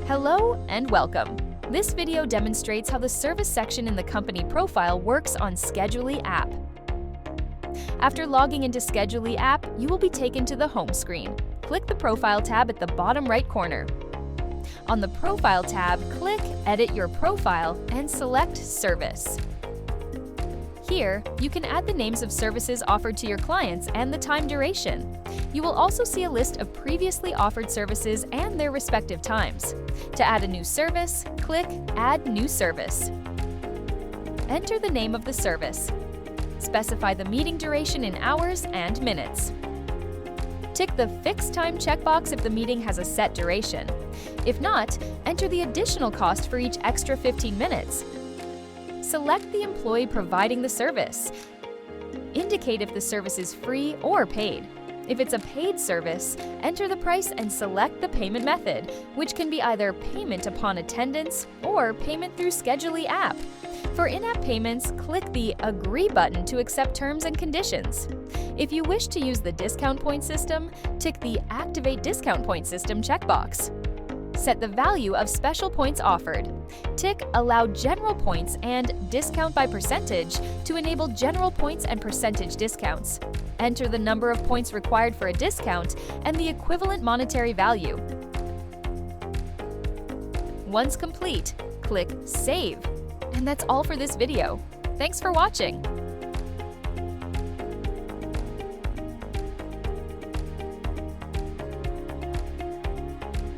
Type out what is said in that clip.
Hello and welcome. This video demonstrates how the service section in the company profile works on Scheduley app. After logging into Scheduley app, you will be taken to the home screen. Click the Profile tab at the bottom right corner. On the Profile tab, click Edit Your Profile and select Service. Here, you can add the names of services offered to your clients and the time duration. You will also see a list of previously offered services and their respective times. To add a new service, click Add New Service. Enter the name of the service. Specify the meeting duration in hours and minutes. Tick the Fixed Time checkbox if the meeting has a set duration. If not, enter the additional cost for each extra 15 minutes. Select the employee providing the service. Indicate if the service is free or paid. If it's a paid service, enter the price and select the payment method, which can be either payment upon attendance or payment through Scheduley app. For in-app payments, click the Agree button to accept terms and conditions. If you wish to use the discount point system, tick the Activate Discount Point System checkbox. Set the value of special points offered. Tick Allow General Points and Discount by Percentage to enable general points and percentage discounts. Enter the number of points required for a discount and the equivalent monetary value. Once complete, click Save. And that's all for this video. Thanks for watching.